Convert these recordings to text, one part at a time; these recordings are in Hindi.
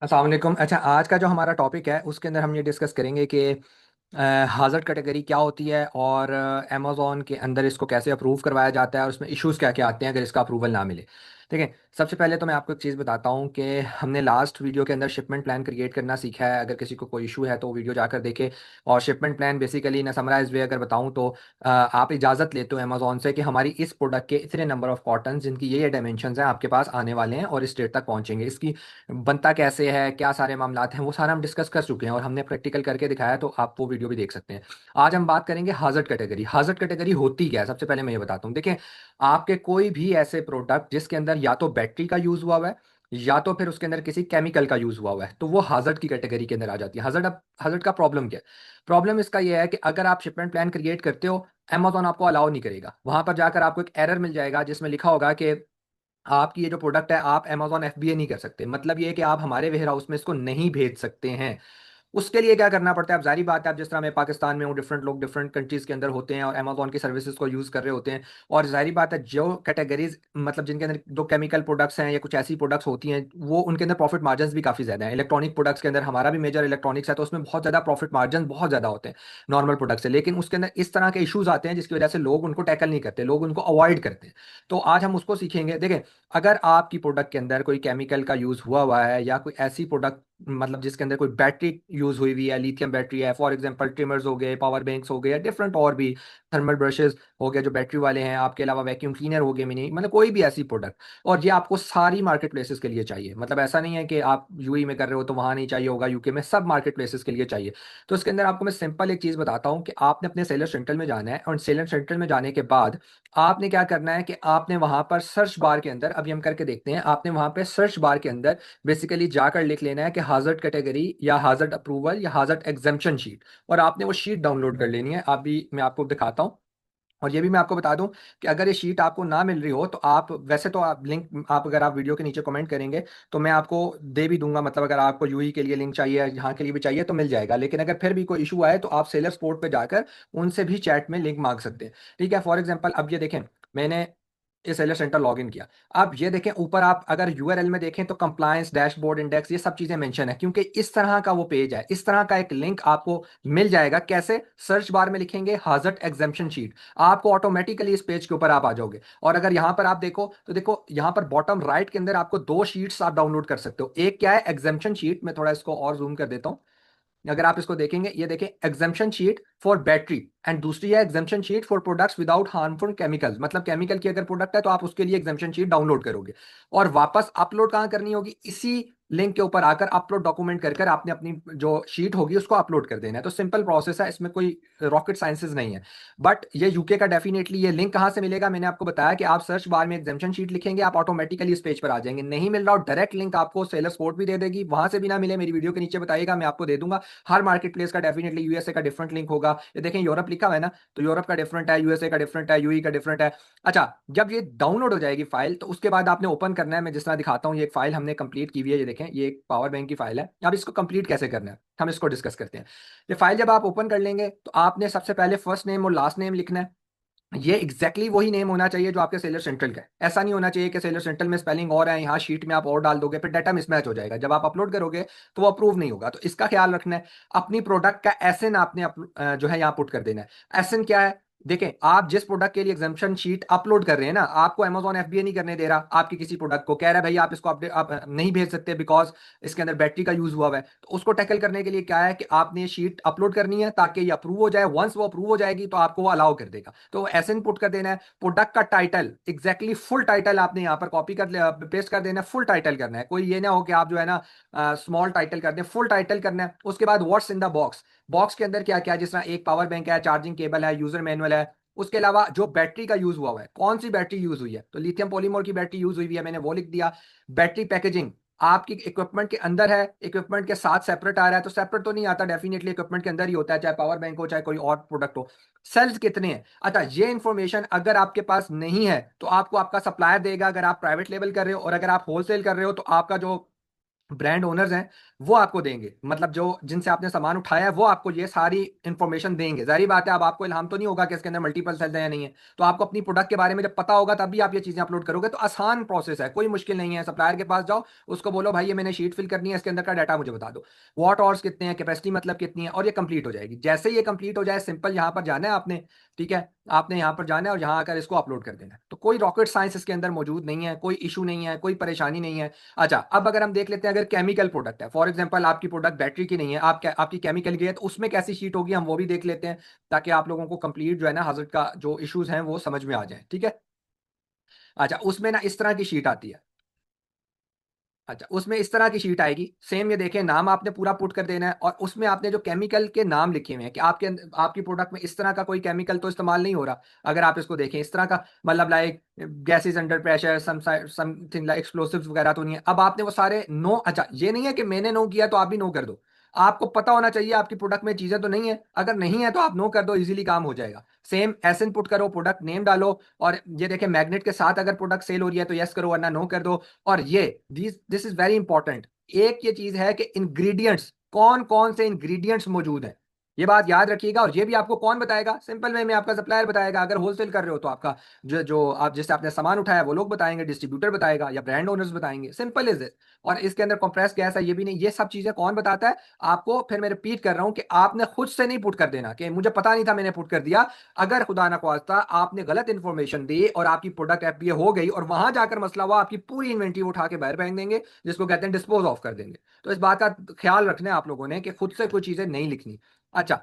अस्सलाम वालेकुम। अच्छा, आज का जो हमारा टॉपिक है उसके अंदर हम ये डिस्कस करेंगे कि हाजर्ड कैटेगरी क्या होती है और अमेज़ॉन के अंदर इसको कैसे अप्रूव करवाया जाता है और उसमें इश्यूज़ क्या क्या आते हैं अगर इसका अप्रूवल ना मिले। ठीक है, सबसे पहले तो मैं आपको एक चीज़ बताता हूँ कि हमने लास्ट वीडियो के अंदर शिपमेंट प्लान क्रिएट करना सीखा है। अगर किसी को कोई इशू है तो वो वीडियो जाकर देखे। और शिपमेंट प्लान बेसिकली ना समराइज वे अगर बताऊँ तो आप इजाज़त लेते हो अमेज़ॉन से कि हमारी इस प्रोडक्ट के इतने नंबर ऑफ कॉटन जिनकी ये डायमेंशन हैं आपके पास आने वाले हैं और इस डेट तक पहुँचेंगे। इसकी बनता कैसे है, क्या सारे मामलात हैं, वो सारा हम डिस्कस कर चुके हैं और हमने प्रैक्टिकल करके दिखाया, तो आप वो वीडियो भी देख सकते हैं। आज हम बात करेंगे हाजर्ड कैटेगरी। हाजर्ड कैटेगरी होती क्या है, सबसे पहले मैं ये बताता हूँ। देखिए, आपके कोई भी ऐसे प्रोडक्ट जिसके अंदर या तो बैटरी का यूज हुआ है या तो फिर उसके अंदर किसी केमिकल का यूज हुआ है, तो वो हाजर्ड की कैटेगरी के अंदर आ जाती है। हाजर्ड का प्रॉब्लम क्या है? प्रॉब्लम इसका ये है कि अगर आप शिपमेंट प्लान क्रिएट करते हो, अमेजोन आपको अलाउ नहीं करेगा। वहां पर जाकर आपको एक एरर मिल जाएगा जिसमें लिखा होगा कि आपकी ये जो प्रोडक्ट है आप अमेजोन एफबीए नहीं कर सकते। मतलब ये है कि आप हमारे वेयर हाउस में इसको नहीं भेज सकते हैं। उसके लिए क्या करना पड़ता है? अब जारी बात है, अब जिस तरह मैं पाकिस्तान में हूँ, डिफरेंट लोग डिफरेंट कंट्रीज के अंदर होते हैं और अमेजोन की सर्विसेज को यूज कर रहे होते हैं। और जारी बात है, जो कैटेगरीज मतलब जिनके अंदर जो केमिकल प्रोडक्ट्स हैं या कुछ ऐसी प्रोडक्ट्स होती हैं, वो उनके अंदर प्रॉफिट मार्जिन भी काफी ज्यादा है। इलेक्ट्रॉनिक प्रोडक्ट्स के अंदर हमारा भी मेजर इलेक्ट्रॉनिक्स है, तो उसमें बहुत ज्यादा प्रॉफिट मार्जिन बहुत ज्यादा होते हैं नॉर्मल प्रोडक्ट से। लेकिन उसके अंदर इस तरह के इशूज आते हैं जिसकी वजह से लोग उनको टैकल नहीं करते, लोग उनको अवॉइड करते हैं। तो आज हम उसको सीखेंगे। देखें, अगर आपकी प्रोडक्ट के अंदर कोई केमिकल का यूज हुआ है या कोई ऐसी प्रोडक्ट मतलब जिसके अंदर कोई बैटरी यूज हुई हुई है, लिथियम बैटरी है, फॉर एग्जांपल ट्रिमर्स हो गए, पावर बैंक्स हो गए, या डिफरेंट और भी थर्मल ब्रशेस हो गए जो बैटरी वाले हैं, आपके अलावा वैक्यूम क्लीनर हो गए मिनी, मतलब कोई भी ऐसी प्रोडक्ट, और ये आपको सारी मार्केट प्लेसेस के लिए चाहिए। मतलब ऐसा नहीं है कि आप यूएई में कर रहे हो तो वहां नहीं चाहिए होगा, यूके में सब मार्केट प्लेसेस के लिए चाहिए। तो इसके अंदर आपको मैं सिंपल एक चीज बताता हूँ कि आपने अपने सेलर सेंटर में जाना है और सेलर सेंटर में जाने के बाद आपने क्या करना है कि आपने वहां पर सर्च बार के अंदर, अभी हम करके देखते हैं, आपने वहां पर सर्च बार के अंदर बेसिकली जाकर लिख लेना है कि हाजर्ड कैटेगरी या हाजर्ड अप्रूवल या हाजर्ड एग्जेम्पशन शीट, और आपने वो शीट डाउनलोड कर लेनी है। अभी मैं आपको दिखाता हूँ। और ये भी मैं आपको बता दूं कि अगर ये शीट आपको ना मिल रही हो तो आप वैसे तो आप लिंक, आप अगर आप वीडियो के नीचे कमेंट करेंगे तो मैं आपको दे भी दूंगा। मतलब अगर आपको यूई के लिए लिंक चाहिए, यहाँ के लिए भी चाहिए तो मिल जाएगा। लेकिन अगर फिर भी कोई इशू आए तो आप सेलर सपोर्ट पे जाकर उनसे भी चैट में लिंक मांग सकते हैं। ठीक है, फॉर एग्जाम्पल अब ये देखें, मैंने ये सेलर सेंटर लॉग इन किया। अब ये देखें ऊपर, आप अगर यूआरएल में देखें तो कंप्लायंस डैशबोर्ड इंडेक्स ये सब चीजें मेंशन है, क्योंकि इस तरह का वो पेज है। इस तरह का एक लिंक आपको मिल जाएगा। कैसे? सर्च बार में लिखेंगे हाजर्ड एग्जेम्पशन शीट, आपको ऑटोमेटिकली इस पेज के ऊपर आप आ जाओगे। और अगर यहां पर आप देखो तो देखो यहां पर बॉटम राइट के अंदर आपको दो शीट्स आप डाउनलोड कर सकते हो। एक क्या है? Exemption sheet. मैं थोड़ा इसको और जूम कर देता हूं। अगर आप इसको देखेंगे, ये देखें, exemption sheet for battery, and दूसरी है exemption sheet for products without harmful chemicals. मतलब केमिकल की अगर प्रोडक्ट है तो आप उसके लिए एग्जेम्पशन शीट डाउनलोड करोगे और वापस अपलोड कहां करनी होगी? इसी लिंक के ऊपर आकर अपलोड डॉक्यूमेंट कर कर आपने अपनी जो शीट होगी उसको अपलोड कर देना है। तो सिंपल प्रोसेस है, इसमें कोई रॉकेट साइंसेस नहीं है। बट ये यूके का डेफिनेटली। ये लिंक कहां से मिलेगा? मैंने आपको बताया कि आप सर्च बार में एग्जेम्पशन शीट लिखेंगे, आप ऑटोमेटिकली इस पेज पर आ जाएंगे। नहीं मिल रहा हो, डायरेक्ट लिंक आपको सेलर सपोर्ट भी दे देगी। वहां से भी ना मिले, मेरी वीडियो के नीचे बताइएगा, मैं आपको दे दूंगा। हर मार्केट प्लेस का डेफिनेटली यूएसए का डिफरेंट लिंक होगा। ये देखें, यूरोप लिखा हुआ है ना, तो यूरोप का डिफरेंट है, यूएसए का डिफरेंट है, यूई का डिफरेंट है। अच्छा, जब ये डाउनलोड हो जाएगी फाइल तो उसके बाद आपने ओपन करना है। मैं जिस तरह दिखाता हूँ, ये एक फाइल हमने कंप्लीट की हुई है। ये देखें, ये एक पावर बैंक की फाइल है। अब इसको कंप्लीट कैसे करना है हम इसको डिस्कस करते हैं। ये फाइल जब आप ओपन कर लेंगे तो आपने सबसे पहले फर्स्ट नेम और लास्ट नेम लिखना है। ये एग्जैक्टली वही नेम होना चाहिए जो आपके सेलर सेंट्रल का है। ऐसा नहीं होना चाहिए कि सेलर सेंट्रल में स्पेलिंग और है, यहाँ शीट में आप और डाल दोगे, फिर डाटा मिसमैच हो जाएगा। जब आप अपलोड करोगे तो वो अप्रूव नहीं होगा। तो इसका ख्याल रखना है। अपनी प्रोडक्ट का एसएन आपने जो है यहाँ पुट कर देना है। एसएन क्या है? देखें, आप जिस प्रोडक्ट के लिए एग्जाम्पशन शीट अपलोड कर रहे हैं ना, आपको अमेजॉन एफबीए नहीं करने दे रहा। आपकी किसी प्रोडक्ट को कह रहा है भाई आप इसको अपडेट आप नहीं भेज सकते बिकॉज इसके अंदर बैटरी का यूज हुआ है। तो उसको टैकल करने के लिए क्या है कि आपने ये शीट अपलोड करनी है ताकि ये अप्रूव हो जाए। वंस वो अप्रूव हो जाएगी तो आपको वो अलाउ कर देगा। तो एसएन पुट कर देना है। प्रोडक्ट का टाइटल एग्जैक्टली फुल टाइटल आपने यहाँ पर कॉपी कर पेस्ट कर देना है। फुल टाइटल करना है, कोई ये ना हो कि आप जो है ना स्मॉल टाइटल कर दें। फुल टाइटल करना है। उसके बाद what's in the box, box के अंदर क्या क्या है, जिस तरह एक पावर बैंक है, चार्जिंग केबल है, यूजर मैनुअल है। उसके अलावा जो बैटरी का यूज हुआ है, कौन सी बैटरी यूज हुई है, तो लिथियम पॉलीमर की बैटरी यूज हुई है, मैंने वो लिख दिया। बैटरी पैकेजिंग आपकी इक्विपमेंट के अंदर है, इक्विपमेंट के साथ सेपरेट आ रहा है, तो सेपरेट तो नहीं आता, डेफिनेटली इक्विपमेंट के अंदर ही होता है, चाहे पावर बैंक हो चाहे कोई और प्रोडक्ट हो। सेल्स कितने हैं? अच्छा, ये इंफॉर्मेशन अगर आपके पास नहीं है तो आपको आपका सप्लायर देगा, अगर आप प्राइवेट लेवल कर रहे हो। और अगर आप होलसेल कर रहे हो तो आपका जो ब्रांड ओनर्स हैं, वो आपको देंगे, मतलब जो जिनसे आपने सामान उठाया है वो आपको ये सारी इंफॉर्मेशन देंगे। जाहिर बात है, अब आपको इल्हाम तो नहीं होगा कि इसके अंदर मल्टीपल सेल्स है या नहीं है, तो आपको अपनी प्रोडक्ट के बारे में जब पता होगा तभी आप ये चीजें अपलोड करोगे। तो आसान प्रोसेस है, कोई मुश्किल नहीं है। सप्लायर के पास जाओ, उसको बोलो भाई ये मैंने शीट फिल करनी है, इसके अंदर का डाटा मुझे बता दो, वॉट आवर्स कितने हैं, कैपेसिटी मतलब कितनी है, और ये कंप्लीट हो जाएगी। जैसे ही ये कंप्लीट हो जाए, सिंपल यहाँ पर जाना है आपने, ठीक है, आपने यहाँ पर जाना है और यहाँ आकर इसको अपलोड कर देना है। तो कोई रॉकेट साइंस इसके अंदर मौजूद नहीं है, कोई इशू नहीं है, कोई परेशानी नहीं है। अच्छा, अब अगर हम देख लेते हैं, अगर केमिकल प्रोडक्ट है, फॉर एग्जांपल आपकी प्रोडक्ट बैटरी की नहीं है, आपकी केमिकल की है, तो उसमें कैसी शीट होगी हम वो भी देख लेते हैं, ताकि आप लोगों को कंप्लीट जो है ना hazard का जो इश्यूज हैं वो समझ में आ जाए, ठीक है। अच्छा, उसमें ना इस तरह की शीट आती है। अच्छा, उसमें इस तरह की शीट आएगी, सेम ये देखें, नाम आपने पूरा पुट कर देना है, और उसमें आपने जो केमिकल के नाम लिखे हुए हैं कि आपकी प्रोडक्ट में इस तरह का कोई केमिकल तो इस्तेमाल नहीं हो रहा। अगर आप इसको देखें इस तरह का, मतलब like gases under pressure, something like explosives वगैरह तो नहीं है। अब आपने वो सारे नो, अच्छा ये नहीं है कि मैंने नो किया तो आप भी नो कर दो, आपको पता होना चाहिए आपकी प्रोडक्ट में चीजें तो नहीं है। अगर नहीं है तो आप नो कर दो, इजीली काम हो जाएगा। सेम एस इनपुट करो, प्रोडक्ट नेम डालो, और ये देखें मैग्नेट के साथ अगर प्रोडक्ट सेल हो रही है तो यस करो, वरना नो कर दो। और ये दिस इज वेरी इंपॉर्टेंट, एक ये चीज है कि इंग्रेडिएंट्स, कौन कौन से इंग्रेडिएंट्स मौजूद हैं, ये बात याद रखिएगा। और ये भी आपको कौन बताएगा? सिंपल वे में आपका सप्लायर बताएगा। अगर होलसेल कर रहे हो तो आपका जो जो आप जिससे आपने सामान उठाया वो लोग बताएंगे, डिस्ट्रीब्यूटर बताएगा या ब्रांड ओनर्स बताएंगे, सिंपल इज इट। और इसके अंदर कंप्रेस गैस है ये भी नहीं, ये सब चीजें कौन बताता है आपको? फिर मैं रिपीट कर रहा हूं कि आपने खुद से नहीं पुट कर देना कि मुझे पता नहीं था मैंने पुट कर दिया। अगर खुदा ना ख्वास्ता आपने गलत इंफॉर्मेशन दी और आपकी प्रोडक्ट एफबीए हो गई और वहां जाकर मसला हुआ, आपकी पूरी इन्वेंट्री उठा के बाहर फेंक देंगे, जिसको कहते हैं डिस्पोज ऑफ कर देंगे। तो इस बात का ख्याल रखना है आप लोगों ने कि खुद से कोई चीजें नहीं लिखनी। अच्छा,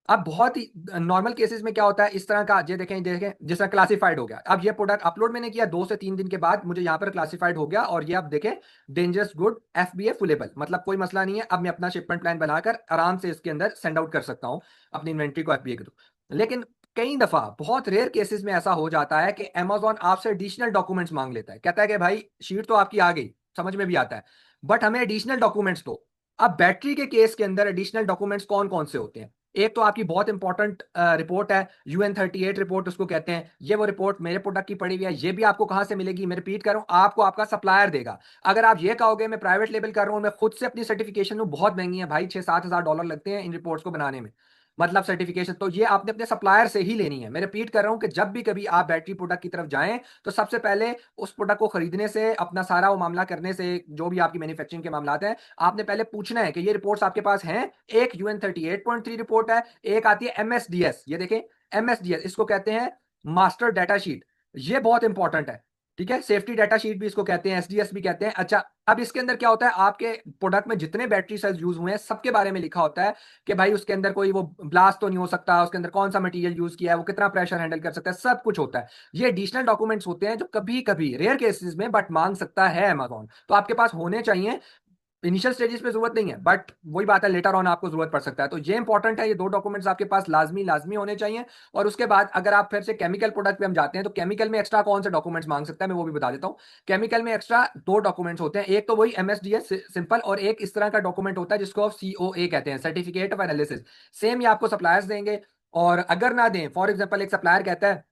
अब बहुत ही नॉर्मल केसेस में क्या होता है इस तरह का, ये देखें देखें जिस तरह क्लासिफाइड हो गया, अब ये प्रोडक्ट अपलोड मैंने किया 2 से 3 दिन के बाद मुझे यहाँ पर क्लासिफाइड हो गया, और ये आप देखें डेंजरस गुड एफबीए फुलेबल, मतलब कोई मसला नहीं है, अब मैं अपना शिपमेंट प्लान बनाकर आराम से इसके अंदर सेंड आउट कर सकता हूँ अपनी इन्वेंट्री को एफबीए के थ्रू। लेकिन कई दफा बहुत रेयर केसेस में ऐसा हो जाता है कि अमेजोन आपसे एडिशनल डॉक्यूमेंट्स मांग लेता है, कहता है कि भाई शीट तो आपकी आ गई, समझ में भी आता है, बट हमें एडिशनल डॉक्यूमेंट्स दो। अब बैटरी के केस के अंदर एडिशनल डॉक्यूमेंट्स कौन कौन से होते हैं? एक तो आपकी बहुत इंपॉर्टेंट रिपोर्ट है, UN38 रिपोर्ट उसको कहते हैं। ये वो रिपोर्ट मेरे प्रोडक्ट की पड़ी हुई है, ये भी आपको कहां से मिलेगी? मैं रिपीट कर रहा हूं, आपको आपका सप्लायर देगा। अगर आप ये कहोगे मैं प्राइवेट लेबल कर रहा हूं, मैं खुद से अपनी सर्टिफिकेशन हूं, बहुत महंगी है भाई, 6-7 हज़ार डॉलर लगते हैं इन रिपोर्ट्स को बनाने में, मतलब सर्टिफिकेशन, तो ये आपने अपने सप्लायर से ही लेनी है। मैं रिपीट कर रहा हूं कि जब भी कभी आप बैटरी प्रोडक्ट की तरफ जाएं, तो सबसे पहले उस प्रोडक्ट को खरीदने से, अपना सारा वो मामला करने से, जो भी आपकी मैन्युफैक्चरिंग के मामला हैं, आपने पहले पूछना है कि ये रिपोर्ट्स आपके पास हैं। एक UN38.3 रिपोर्ट है, एक आती है MSDS, ये देखें MSDS इसको कहते हैं मास्टर डाटा शीट, ये बहुत इंपॉर्टेंट है, ठीक है। सेफ्टी डाटा शीट भी इसको कहते हैं, SDS भी कहते हैं। अच्छा, अब इसके अंदर क्या होता है, आपके प्रोडक्ट में जितने बैटरी सेल्स यूज हुए हैं सबके बारे में लिखा होता है कि भाई उसके अंदर कोई वो ब्लास्ट तो नहीं हो सकता, उसके अंदर कौन सा मटेरियल यूज किया है, वो कितना प्रेशर हैंडल कर सकता है, सब कुछ होता है। ये एडिशनल डॉक्यूमेंट्स होते हैं जो कभी कभी रेयर केसेस में बट मांग सकता है अमेजोन, तो आपके पास होने चाहिए। इनिशियल स्टेजेस पे जरूरत नहीं है, बट वही बात है, लेटर ऑन आपको जरूरत पड़ सकता है। तो ये इंपॉर्टेंट है, ये दो डॉक्यूमेंट्स आपके पास लाजमी लाजमी होने चाहिए। और उसके बाद अगर आप फिर से केमिकल प्रोडक्ट पे हम जाते हैं, तो केमिकल में एक्स्ट्रा कौन से डॉक्यूमेंट्स मांग सकता है मैं वो भी बता देता हूँ। केमिकल में एक्स्ट्रा 2 डॉक्यूमेंट्स होते हैं, एक तो वही MSDS सिंपल, और एक इस तरह का डॉक्यूमेंट होता है जिसको आप COA कहते हैं, सर्टिफिकेट ऑफ एनालिसिस। सेम ये आपको सप्लायर्स देंगे, और अगर ना दें, फॉर एग्जाम्पल एक सप्लायर कहता है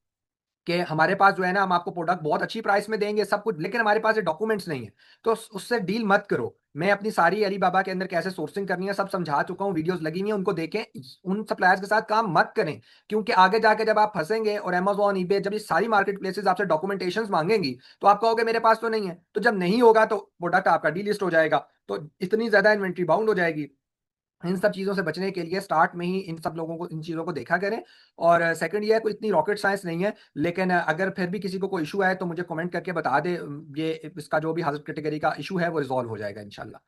कि हमारे पास जो है ना, हम आपको प्रोडक्ट बहुत अच्छी प्राइस में देंगे सब कुछ, लेकिन हमारे पास ये डॉक्यूमेंट्स नहीं है, तो उससे डील मत करो। मैं अपनी सारी अलीबाबा के अंदर कैसे सोर्सिंग करनी है सब समझा चुका हूँ, वीडियोस लगी हुई हैं, उनको देखें। उन सप्लायर्स के साथ काम मत करें, क्योंकि आगे जाके जब आप फंसेंगे और Amazon eBay जब ये सारी मार्केट प्लेसेस आपसे डॉक्यूमेंटेशन मांगेंगी, तो आप कहोगे मेरे पास तो नहीं है, तो जब नहीं होगा तो प्रोडक्ट आपका डीलिस्ट हो जाएगा, तो इतनी ज्यादा इन्वेंट्री बाउंड हो जाएगी। इन सब चीज़ों से बचने के लिए स्टार्ट में ही इन सब लोगों को, इन चीज़ों को देखा करें। और सेकंड ये है, कोई इतनी रॉकेट साइंस नहीं है, लेकिन अगर फिर भी किसी को कोई इशू आए तो मुझे कमेंट करके बता दे, ये इसका जो भी हाजर कैटेगरी का इशू है वो रिजॉल्व हो जाएगा इंशाल्लाह।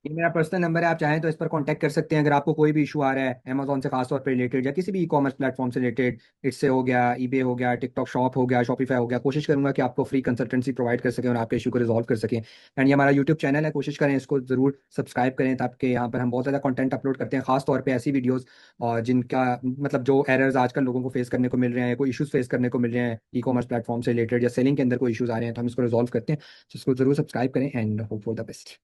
ये मेरा पर्सनल नंबर है, आप चाहें तो इस पर कांटेक्ट कर सकते हैं अगर आपको कोई भी इशू आ रहा है अमेजोन से खासतौर पर रिलेटेड, या किसी भी ई-कॉमर्स प्लेटफॉर्म से रिलेटेड। इससे हो गया, eBay हो गया, टिकटॉक शॉप हो गया, शॉपिफाई हो गया, कोशिश करूंगा कि आपको फ्री कंसल्टेंसी प्रोवाइड कर सकें और आपके इशू को रिजॉल्व कर सकें। एंड ये हमारा यूट्यूब चैनल है, कोशिश करें इसको जरूर सब्सक्राइब करें, ताकि यहाँ पर हम बहुत ज़्यादा कंटेंट अपलोड करते हैं, खासतौर पर ऐसी वीडियोज़ और जिनका मतलब जो एरर्स आजकल लोगों को फेस करने को मिल रहे हैं, कोई इशूज़ फेस करने को मिल रहे हैं ई-कॉमर्स प्लेटफॉर्म से रिलेटेड, या सेलिंग के अंदर कोई इशूज़ आ रहे हैं, तो हम इसको रिजॉल्व करते हैं। तो इसको जरूर सब्सक्राइब करें and hope for the best.